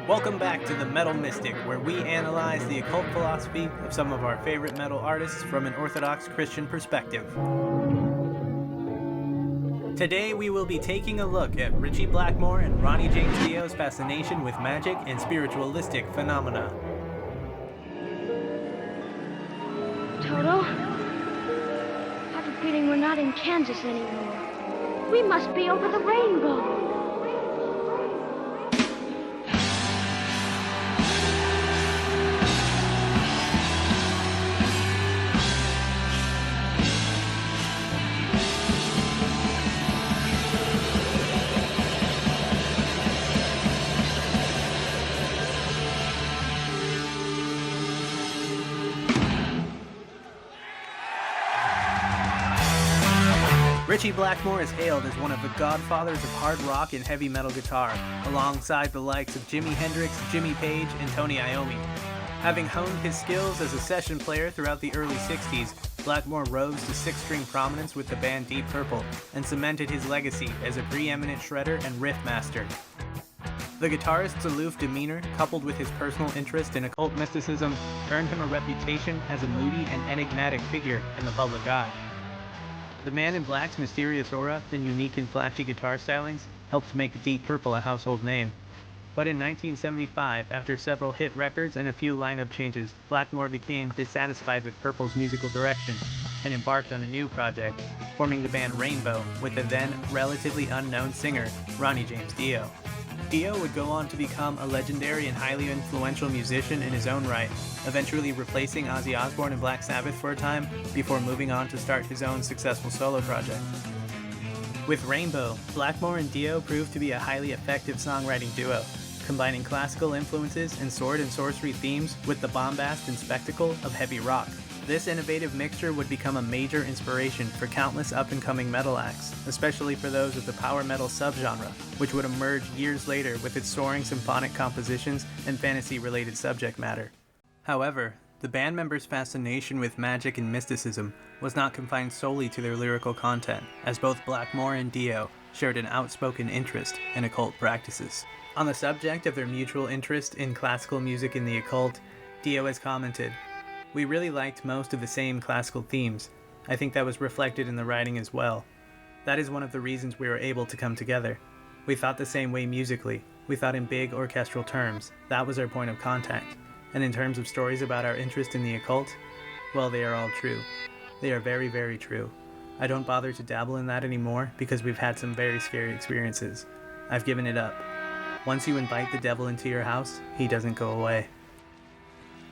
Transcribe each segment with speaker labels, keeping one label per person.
Speaker 1: Welcome back to The Metal Mystic, where we analyze the occult philosophy of some of our favorite metal artists from an Orthodox Christian perspective. Today we will be taking a look at Ritchie Blackmore and Ronnie James Dio's fascination with magic and spiritualistic phenomena.
Speaker 2: Toto, I have a feeling we're not in Kansas anymore. We must be over the rainbow.
Speaker 1: Ritchie Blackmore is hailed as one of the godfathers of hard rock and heavy metal guitar, alongside the likes of Jimi Hendrix, Jimmy Page, and Tony Iommi. Having honed his skills as a session player throughout the early 60s, Blackmore rose to six-string prominence with the band Deep Purple and cemented his legacy as a preeminent shredder and riff master. The guitarist's aloof demeanor, coupled with his personal interest in occult mysticism, earned him a reputation as a moody and enigmatic figure in the public eye. The Man in Black's mysterious aura and unique and flashy guitar stylings helped make Deep Purple a household name. But in 1975, after several hit records and a few lineup changes, Blackmore became dissatisfied with Purple's musical direction and embarked on a new project, forming the band Rainbow with the then relatively unknown singer, Ronnie James Dio. Dio would go on to become a legendary and highly influential musician in his own right, eventually replacing Ozzy Osbourne and Black Sabbath for a time before moving on to start his own successful solo project. With Rainbow, Blackmore and Dio proved to be a highly effective songwriting duo, combining classical influences and sword and sorcery themes with the bombast and spectacle of heavy rock. This innovative mixture would become a major inspiration for countless up-and-coming metal acts, especially for those of the power metal subgenre, which would emerge years later with its soaring symphonic compositions and fantasy-related subject matter. However, the band members' fascination with magic and mysticism was not confined solely to their lyrical content, as both Blackmore and Dio shared an outspoken interest in occult practices. On the subject of their mutual interest in classical music and the occult, Dio has commented, "We really liked most of the same classical themes. I think that was reflected in the writing as well. That is one of the reasons we were able to come together. We thought the same way musically. We thought in big orchestral terms. That was our point of contact. And in terms of stories about our interest in the occult, well, they are all true. They are very, very true. I don't bother to dabble in that anymore because we've had some very scary experiences. I've given it up. Once you invite the devil into your house, he doesn't go away."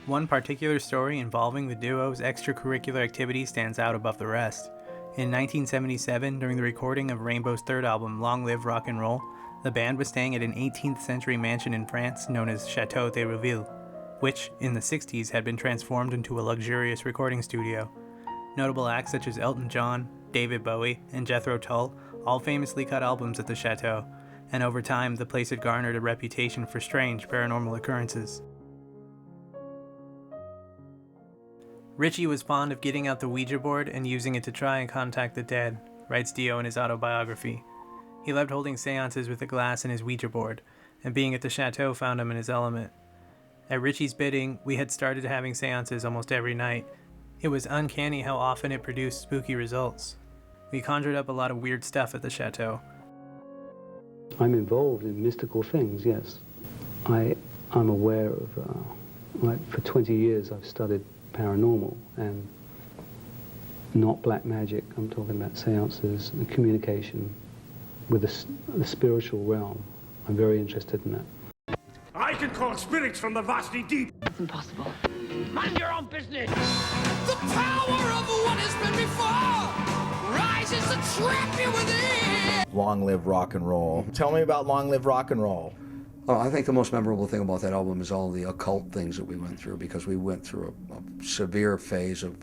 Speaker 1: One particular story involving the duo's extracurricular activity stands out above the rest. In 1977, during the recording of Rainbow's third album, Long Live Rock and Roll, the band was staying at an 18th century mansion in France known as Chateau de Rouville, which, in the 60s, had been transformed into a luxurious recording studio. Notable acts such as Elton John, David Bowie, and Jethro Tull all famously cut albums at the chateau, and over time the place had garnered a reputation for strange paranormal occurrences. Ritchie was fond of getting out the Ouija board and using it to try and contact the dead, writes Dio in his autobiography. He loved holding seances with a glass and his Ouija board, and being at the chateau found him in his element. At Ritchie's bidding, we had started having seances almost every night. It was uncanny how often it produced spooky results. We conjured up a lot of weird stuff at the chateau.
Speaker 3: I'm involved in mystical things, yes. I'm aware of, for 20 years I've studied paranormal and not black magic. I'm talking about seances and communication with the spiritual realm. I'm very interested in that.
Speaker 4: I can call spirits from the vastly deep.
Speaker 2: It's impossible.
Speaker 5: Mind your own business. The power of what has been before rises to trap you within.
Speaker 6: Long Live Rock and Roll. Tell me about Long Live Rock and Roll.
Speaker 7: Oh, I think the most memorable thing about that album is all the occult things that we went through, because we went through a severe phase of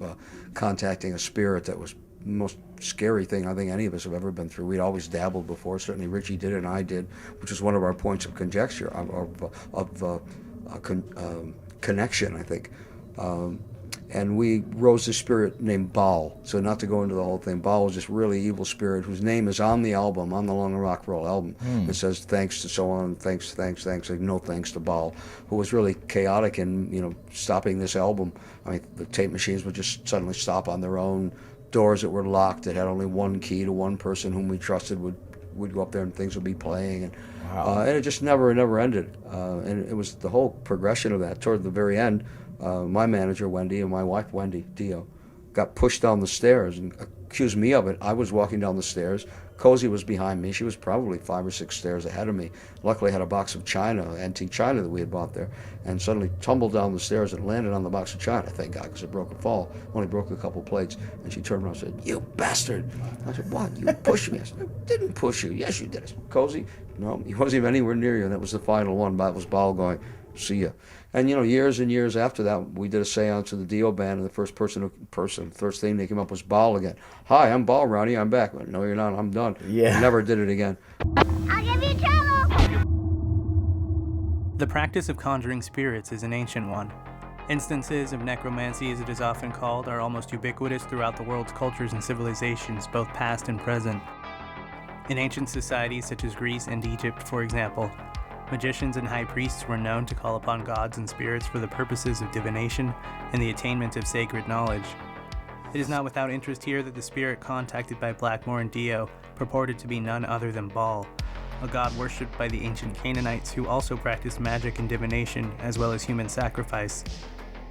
Speaker 7: contacting a spirit that was the most scary thing I think any of us have ever been through. We'd always dabbled before. Certainly Ritchie did and I did, which was one of our points of conjecture, of connection, I think. and we rose a spirit named Baal. So not to go into the whole thing, Baal was this really evil spirit whose name is on the album, on the Long and Rock and Roll album. It says thanks to so on, thanks, like no thanks to Baal, who was really chaotic in, stopping this album. I mean, the tape machines would just suddenly stop on their own. Doors that were locked that had only one key to one person whom we trusted would go up there and things would be playing. And, and it just never ended. And it was the whole progression of that. Toward the very end, my manager, Wendy, and my wife, Wendy Dio, got pushed down the stairs and accused me of it. I was walking down the stairs. Cozy was behind me. She was probably 5 or 6 stairs ahead of me. Luckily, I had a box of china, antique china that we had bought there, and suddenly tumbled down the stairs and landed on the box of china, thank God, because it broke a fall. Only broke a couple plates. And she turned around and said, "You bastard." I said, "What? You pushed me." I said, "I didn't push you." "Yes, you did." I said, "Cozy?" "No, he wasn't even anywhere near you." And that was the final one. That was Baal going, "See ya." And years and years after that, we did a seance with the Dio band, and the first thing that came up was Baal again. "Hi, I'm Baal, Ronnie. I'm back." "No, you're not. I'm done."
Speaker 6: Yeah.
Speaker 7: Never did it again.
Speaker 2: I'll give you trouble!
Speaker 1: The practice of conjuring spirits is an ancient one. Instances of necromancy, as it is often called, are almost ubiquitous throughout the world's cultures and civilizations, both past and present. In ancient societies such as Greece and Egypt, for example, magicians and high priests were known to call upon gods and spirits for the purposes of divination and the attainment of sacred knowledge. It is not without interest here that the spirit contacted by Blackmore and Dio purported to be none other than Baal, a god worshipped by the ancient Canaanites who also practiced magic and divination as well as human sacrifice.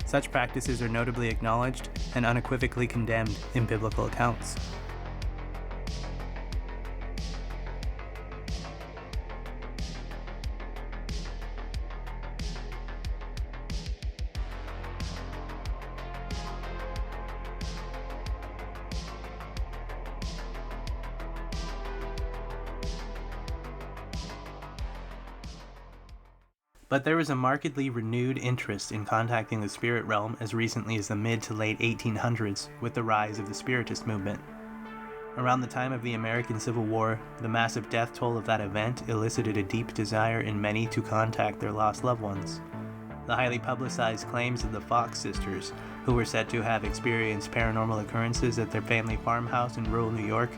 Speaker 1: Such practices are notably acknowledged and unequivocally condemned in biblical accounts. But there was a markedly renewed interest in contacting the spirit realm as recently as the mid to late 1800s with the rise of the Spiritist movement. Around the time of the American Civil War, the massive death toll of that event elicited a deep desire in many to contact their lost loved ones. The highly publicized claims of the Fox sisters, who were said to have experienced paranormal occurrences at their family farmhouse in rural New York,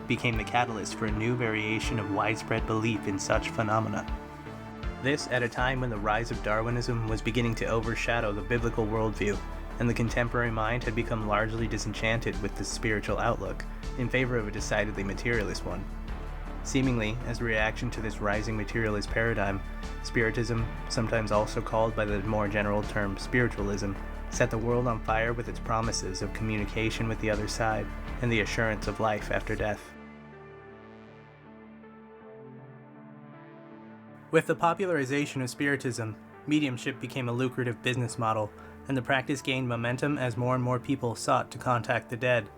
Speaker 1: became the catalyst for a new variation of widespread belief in such phenomena. This at a time when the rise of Darwinism was beginning to overshadow the biblical worldview, and the contemporary mind had become largely disenchanted with this spiritual outlook, in favor of a decidedly materialist one. Seemingly, as a reaction to this rising materialist paradigm, Spiritism, sometimes also called by the more general term spiritualism, set the world on fire with its promises of communication with the other side, and the assurance of life after death. With the popularization of Spiritism, mediumship became a lucrative business model, and the practice gained momentum as more and more people sought to contact the dead.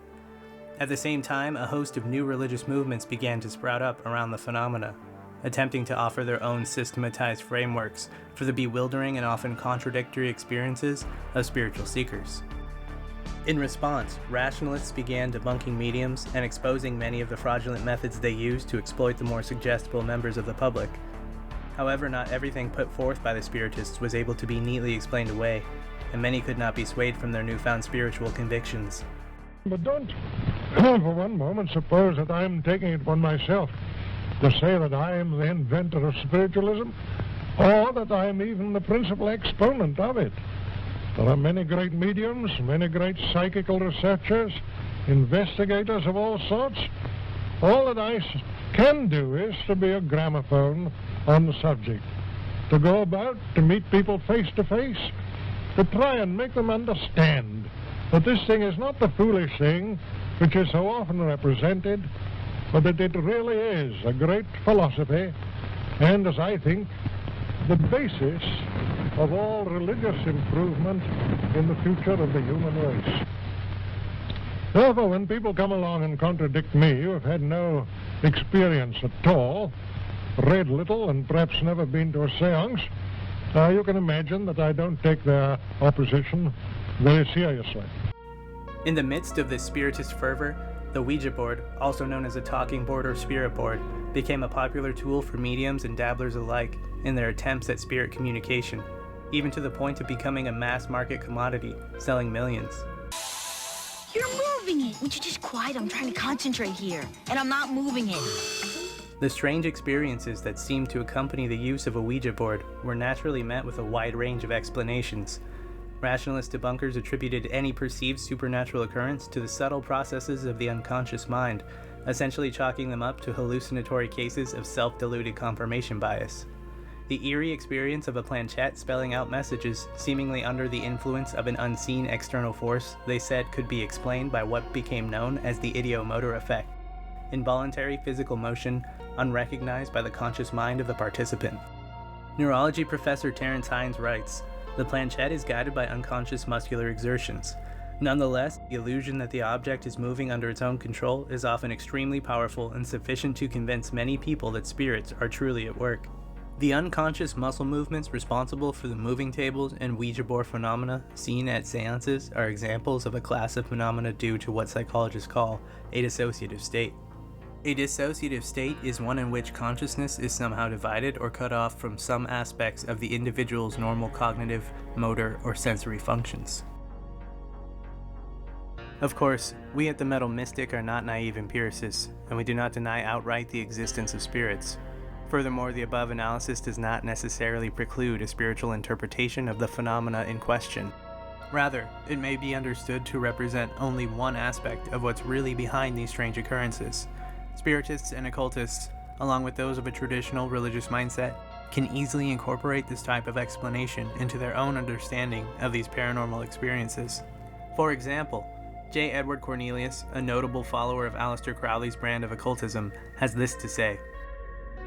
Speaker 1: At the same time, a host of new religious movements began to sprout up around the phenomena, attempting to offer their own systematized frameworks for the bewildering and often contradictory experiences of spiritual seekers. In response, rationalists began debunking mediums and exposing many of the fraudulent methods they used to exploit the more suggestible members of the public. However, not everything put forth by the Spiritists was able to be neatly explained away, and many could not be swayed from their newfound spiritual convictions.
Speaker 8: But don't for one moment suppose that I'm taking it upon myself to say that I am the inventor of spiritualism, or that I am even the principal exponent of it. There are many great mediums, many great psychical researchers, investigators of all sorts. All that I can do is to be a gramophone on the subject, to go about, to meet people face to face, to try and make them understand that this thing is not the foolish thing which is so often represented, but that it really is a great philosophy, and, as I think, the basis of all religious improvement in the future of the human race. Therefore, when people come along and contradict me, who have had no experience at all, read little, and perhaps never been to a seance, you can imagine that I don't take their opposition very seriously.
Speaker 1: In the midst of this spiritist fervor, the Ouija board, also known as a talking board or spirit board, became a popular tool for mediums and dabblers alike in their attempts at spirit communication. even to the point of becoming a mass market commodity, selling millions.
Speaker 9: You're moving it. Would you just quiet? I'm trying to concentrate here, and I'm not moving it.
Speaker 1: The strange experiences that seemed to accompany the use of a Ouija board were naturally met with a wide range of explanations. Rationalist debunkers attributed any perceived supernatural occurrence to the subtle processes of the unconscious mind, essentially chalking them up to hallucinatory cases of self-deluded confirmation bias. The eerie experience of a planchette spelling out messages seemingly under the influence of an unseen external force they said could be explained by what became known as the ideomotor effect, involuntary physical motion unrecognized by the conscious mind of the participant. Neurology professor Terence Hines writes, "The planchette is guided by unconscious muscular exertions. Nonetheless, the illusion that the object is moving under its own control is often extremely powerful and sufficient to convince many people that spirits are truly at work." The unconscious muscle movements responsible for the moving tables and Ouija board phenomena seen at seances are examples of a class of phenomena due to what psychologists call a dissociative state. A dissociative state is one in which consciousness is somehow divided or cut off from some aspects of the individual's normal cognitive, motor, or sensory functions. Of course, we at the Metal Mystic are not naive empiricists, and we do not deny outright the existence of spirits. Furthermore, the above analysis does not necessarily preclude a spiritual interpretation of the phenomena in question. Rather, it may be understood to represent only one aspect of what's really behind these strange occurrences. Spiritists and occultists, along with those of a traditional religious mindset, can easily incorporate this type of explanation into their own understanding of these paranormal experiences. For example, J. Edward Cornelius, a notable follower of Aleister Crowley's brand of occultism, has this to say: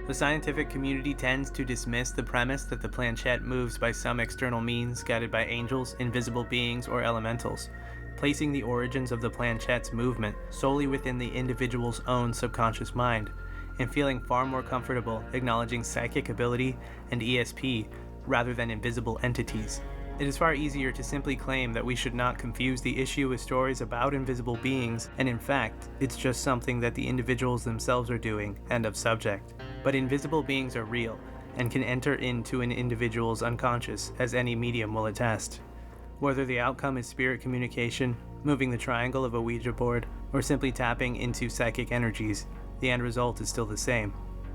Speaker 1: "The scientific community tends to dismiss the premise that the planchette moves by some external means guided by angels, invisible beings, or elementals, placing the origins of the planchette's movement solely within the individual's own subconscious mind, and feeling far more comfortable acknowledging psychic ability and ESP rather than invisible entities. It is far easier to simply claim that we should not confuse the issue with stories about invisible beings, and in fact, it's just something that the individuals themselves are doing, end of subject. But invisible beings are real, and can enter into an individual's unconscious, as any medium will attest. Whether the outcome is spirit communication, moving the triangle of a Ouija board, or simply tapping into psychic energies, the end result is still the same.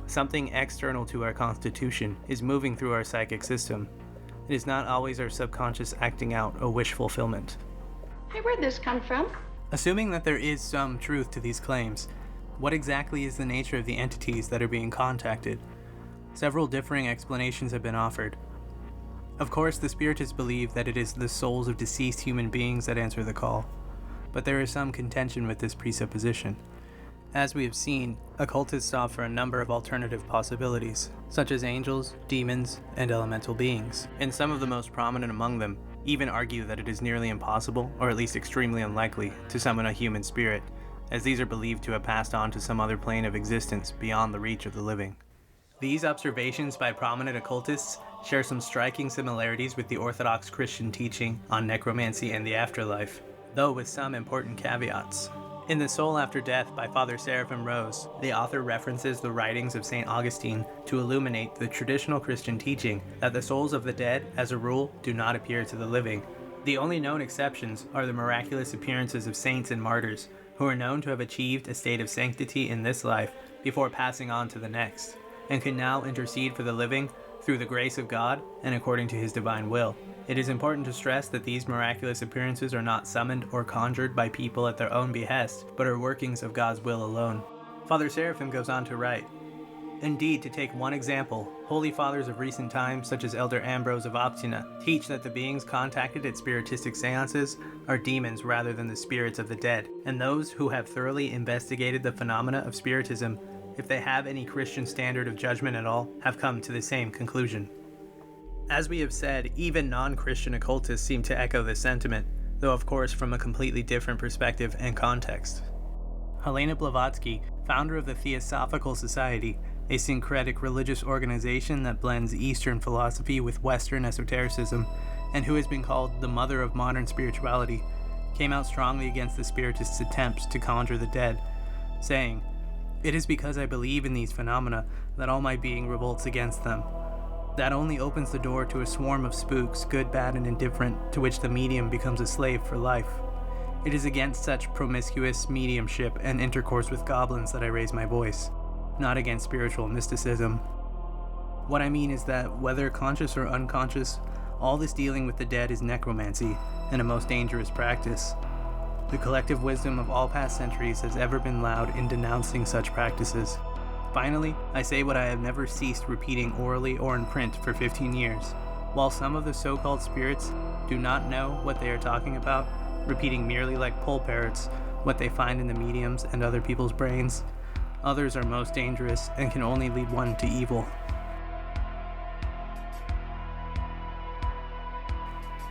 Speaker 1: Something external to our constitution is moving through our psychic system. It is not always our subconscious acting out a wish fulfillment."
Speaker 2: Hey, where'd this come from?
Speaker 1: Assuming that there is some truth to these claims, what exactly is the nature of the entities that are being contacted? Several differing explanations have been offered. Of course, the spiritists believe that it is the souls of deceased human beings that answer the call, but there is some contention with this presupposition. As we have seen, occultists offer a number of alternative possibilities, such as angels, demons, and elemental beings, and some of the most prominent among them even argue that it is nearly impossible, or at least extremely unlikely, to summon a human spirit, as these are believed to have passed on to some other plane of existence beyond the reach of the living. These observations by prominent occultists share some striking similarities with the Orthodox Christian teaching on necromancy and the afterlife, though with some important caveats. In The Soul After Death by Father Seraphim Rose, the author references the writings of St. Augustine to illuminate the traditional Christian teaching that the souls of the dead, as a rule, do not appear to the living. The only known exceptions are the miraculous appearances of saints and martyrs, who are known to have achieved a state of sanctity in this life before passing on to the next, and can now intercede for the living through the grace of God and according to his divine will. It is important to stress that these miraculous appearances are not summoned or conjured by people at their own behest, but are workings of God's will alone. Father Seraphim goes on to write, "Indeed, to take one example, holy fathers of recent times, such as Elder Ambrose of Optina, teach that the beings contacted at spiritistic seances are demons rather than the spirits of the dead, and those who have thoroughly investigated the phenomena of spiritism, if they have any Christian standard of judgment at all, have come to the same conclusion." As we have said, even non-Christian occultists seem to echo this sentiment, though of course from a completely different perspective and context. Helena Blavatsky, founder of the Theosophical Society, a syncretic religious organization that blends Eastern philosophy with Western esotericism, and who has been called the mother of modern spirituality, came out strongly against the Spiritists' attempts to conjure the dead, saying, "It is because I believe in these phenomena that all my being revolts against them. That only opens the door to a swarm of spooks, good, bad, and indifferent, to which the medium becomes a slave for life. It is against such promiscuous mediumship and intercourse with goblins that I raise my voice, not against spiritual mysticism. What I mean is that, whether conscious or unconscious, all this dealing with the dead is necromancy, and a most dangerous practice. The collective wisdom of all past centuries has ever been loud in denouncing such practices. Finally, I say what I have never ceased repeating orally or in print for 15 years. While some of the so-called spirits do not know what they are talking about, repeating merely like poll parrots what they find in the mediums and other people's brains, others are most dangerous and can only lead one to evil.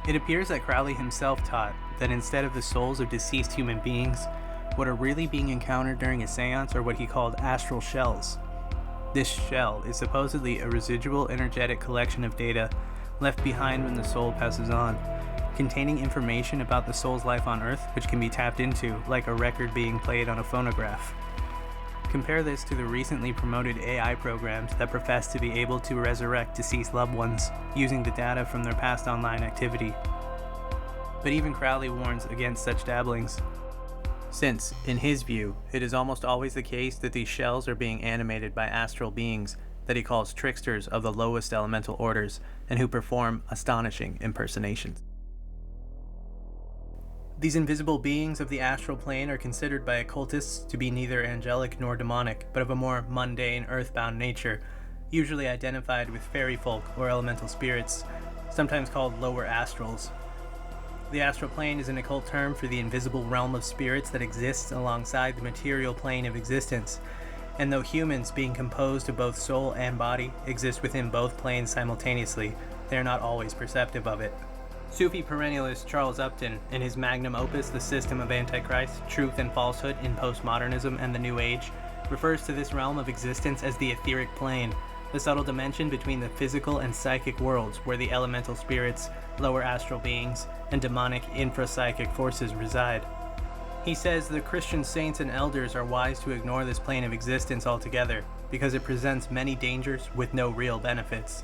Speaker 1: It appears that Crowley himself taught that instead of the souls of deceased human beings, what are really being encountered during a seance are what he called astral shells. This shell is supposedly a residual energetic collection of data left behind when the soul passes on, containing information about the soul's life on Earth which can be tapped into like a record being played on a phonograph. Compare this to the recently promoted AI programs that profess to be able to resurrect deceased loved ones using the data from their past online activity. But even Crowley warns against such dabblings, since, in his view, it is almost always the case that these shells are being animated by astral beings that he calls tricksters of the lowest elemental orders and who perform astonishing impersonations. These invisible beings of the astral plane are considered by occultists to be neither angelic nor demonic, but of a more mundane, earthbound nature, usually identified with fairy folk or elemental spirits, sometimes called lower astrals. The astral plane is an occult term for the invisible realm of spirits that exists alongside the material plane of existence, and though humans, being composed of both soul and body, exist within both planes simultaneously, they are not always perceptive of it. Sufi perennialist Charles Upton, in his magnum opus The System of Antichrist, Truth and Falsehood in Postmodernism and the New Age, refers to this realm of existence as the etheric plane, the subtle dimension between the physical and psychic worlds where the elemental spirits, lower astral beings, and demonic infrapsychic forces reside. He says the Christian saints and elders are wise to ignore this plane of existence altogether because it presents many dangers with no real benefits.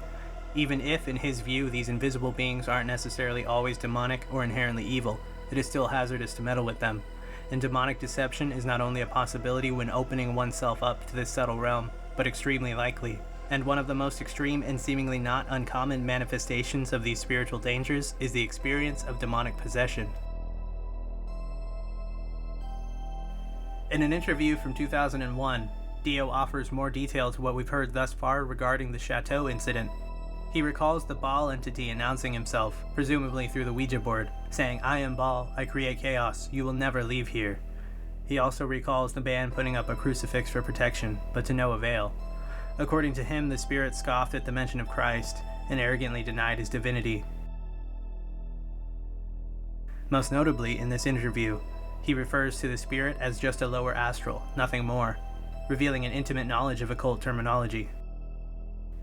Speaker 1: Even if, in his view, these invisible beings aren't necessarily always demonic or inherently evil, it is still hazardous to meddle with them. And demonic deception is not only a possibility when opening oneself up to this subtle realm, but extremely likely. And one of the most extreme and seemingly not uncommon manifestations of these spiritual dangers is the experience of demonic possession. In an interview from 2001, Dio offers more detail to what we've heard thus far regarding the Chateau incident. He recalls the Baal entity announcing himself, presumably through the Ouija board, saying, "I am Baal, I create chaos, you will never leave here." He also recalls the band putting up a crucifix for protection, but to no avail. According to him, the spirit scoffed at the mention of Christ and arrogantly denied his divinity. Most notably, in this interview, he refers to the spirit as just a lower astral, nothing more, revealing an intimate knowledge of occult terminology.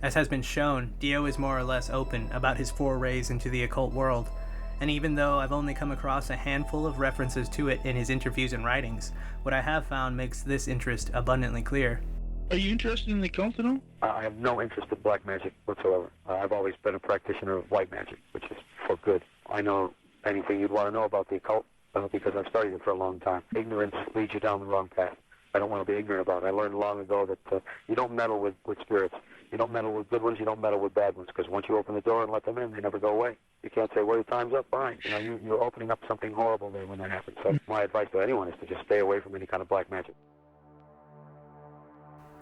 Speaker 1: As has been shown, Dio is more or less open about his forays into the occult world, and even though I've only come across a handful of references to it in his interviews and writings, what I have found makes this interest abundantly clear.
Speaker 10: Are you interested in the occult at all?
Speaker 11: I have no interest in black magic whatsoever. I've always been a practitioner of white magic, which is for good. I know anything you'd want to know about the occult because I've studied it for a long time. Ignorance leads you down the wrong path. I don't want to be ignorant about it. I learned long ago that you don't meddle with spirits. You don't meddle with good ones, you don't meddle with bad ones, because once you open the door and let them in, they never go away. You can't say, well, your time's up, fine. You're opening up something horrible there when that happens. So my advice to anyone is to just stay away from any kind of black magic.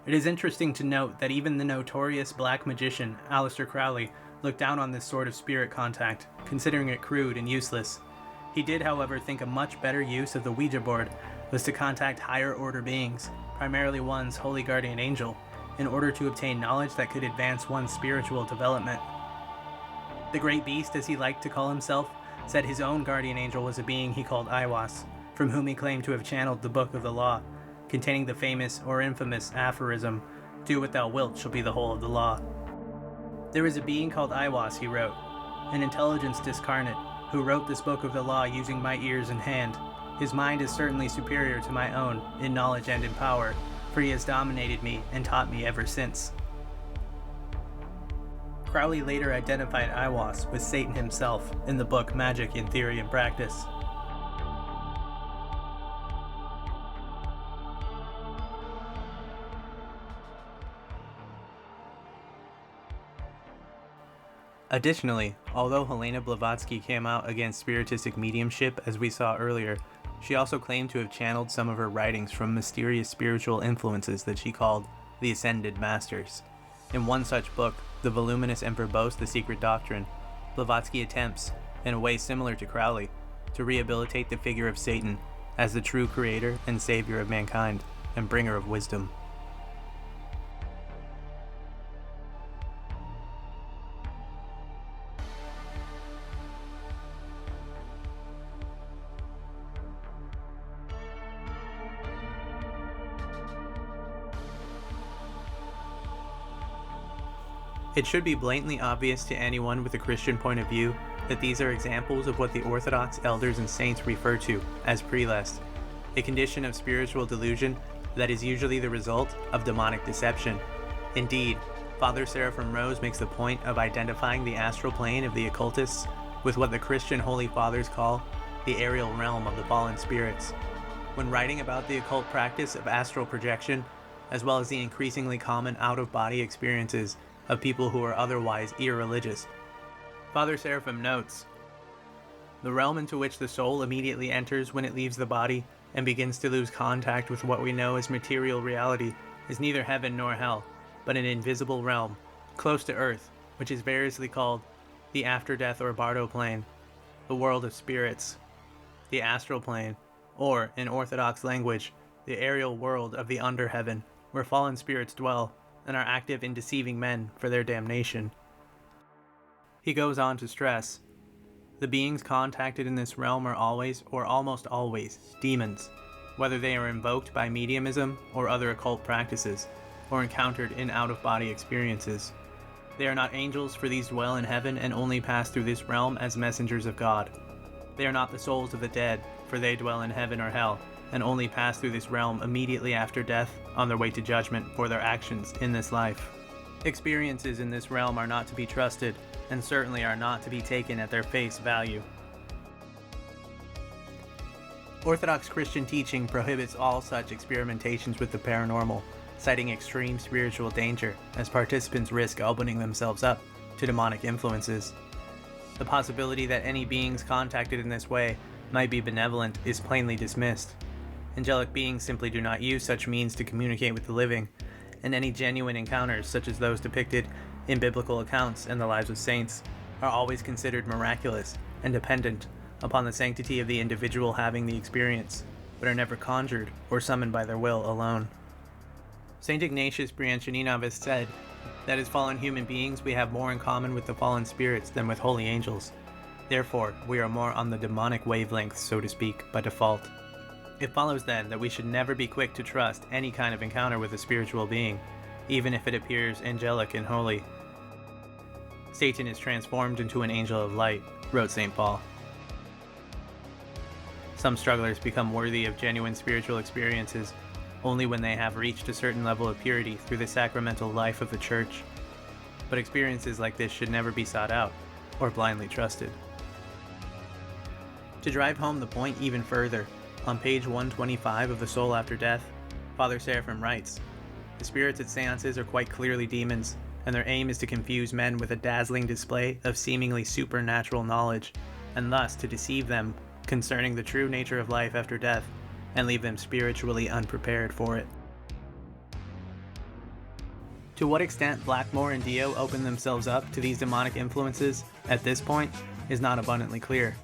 Speaker 1: It is interesting to note that even the notorious black magician, Aleister Crowley, looked down on this sort of spirit contact, considering it crude and useless. He did, however, think a much better use of the Ouija board was to contact higher order beings, primarily one's holy guardian angel, in order to obtain knowledge that could advance one's spiritual development. The Great Beast, as he liked to call himself, said his own guardian angel was a being he called Aiwass, from whom he claimed to have channeled the Book of the Law, containing the famous or infamous aphorism, "Do what thou wilt shall be the whole of the law." There is a being called Aiwass, he wrote, an intelligence discarnate, who wrote this Book of the Law using my ears and hand. His mind is certainly superior to my own, in knowledge and in power, for he has dominated me and taught me ever since. Crowley later identified Aiwass with Satan himself in the book Magic in Theory and Practice. Additionally, although Helena Blavatsky came out against spiritistic mediumship as we saw earlier, she also claimed to have channeled some of her writings from mysterious spiritual influences that she called the Ascended Masters. In one such book, The Voluminous and Verbose The Secret Doctrine, Blavatsky attempts, in a way similar to Crowley, to rehabilitate the figure of Satan as the true creator and savior of mankind and bringer of wisdom. It should be blatantly obvious to anyone with a Christian point of view that these are examples of what the Orthodox elders and saints refer to as prelest, a condition of spiritual delusion that is usually the result of demonic deception. Indeed, Father Seraphim Rose makes the point of identifying the astral plane of the occultists with what the Christian Holy Fathers call the aerial realm of the fallen spirits. When writing about the occult practice of astral projection, as well as the increasingly common out-of-body experiences of people who are otherwise irreligious, Father Seraphim notes, "The realm into which the soul immediately enters when it leaves the body and begins to lose contact with what we know as material reality is neither heaven nor hell, but an invisible realm, close to earth, which is variously called the after-death or Bardo plane, the world of spirits, the astral plane, or, in Orthodox language, the aerial world of the under-heaven, where fallen spirits dwell and are active in deceiving men for their damnation." He goes on to stress, "The beings contacted in this realm are always, or almost always, demons, whether they are invoked by mediumism or other occult practices, or encountered in out-of-body experiences. They are not angels, for these dwell in heaven and only pass through this realm as messengers of God. They are not the souls of the dead, for they dwell in heaven or hell, and only pass through this realm immediately after death on their way to judgment for their actions in this life. Experiences in this realm are not to be trusted, and certainly are not to be taken at their face value." Orthodox Christian teaching prohibits all such experimentations with the paranormal, citing extreme spiritual danger as participants risk opening themselves up to demonic influences. The possibility that any beings contacted in this way might be benevolent is plainly dismissed. Angelic beings simply do not use such means to communicate with the living, and any genuine encounters, such as those depicted in biblical accounts and the lives of saints, are always considered miraculous and dependent upon the sanctity of the individual having the experience, but are never conjured or summoned by their will alone. St. Ignatius Brianchaninov said that as fallen human beings we have more in common with the fallen spirits than with holy angels. Therefore, we are more on the demonic wavelength, so to speak, by default. It follows then that we should never be quick to trust any kind of encounter with a spiritual being, even if it appears angelic and holy. Satan is transformed into an angel of light, wrote St. Paul. Some strugglers become worthy of genuine spiritual experiences only when they have reached a certain level of purity through the sacramental life of the Church. But experiences like this should never be sought out or blindly trusted. To drive home the point even further, on page 125 of The Soul After Death, Father Seraphim writes, "The spirits at seances are quite clearly demons, and their aim is to confuse men with a dazzling display of seemingly supernatural knowledge, and thus to deceive them concerning the true nature of life after death, and leave them spiritually unprepared for it." To what extent Blackmore and Dio opened themselves up to these demonic influences at this point is not abundantly clear.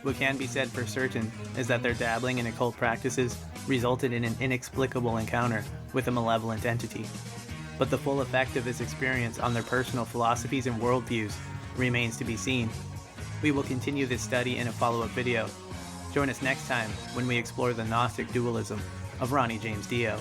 Speaker 1: What can be said for certain is that their dabbling in occult practices resulted in an inexplicable encounter with a malevolent entity. But the full effect of this experience on their personal philosophies and worldviews remains to be seen. We will continue this study in a follow-up video. Join us next time when we explore the Gnostic dualism of Ronnie James Dio.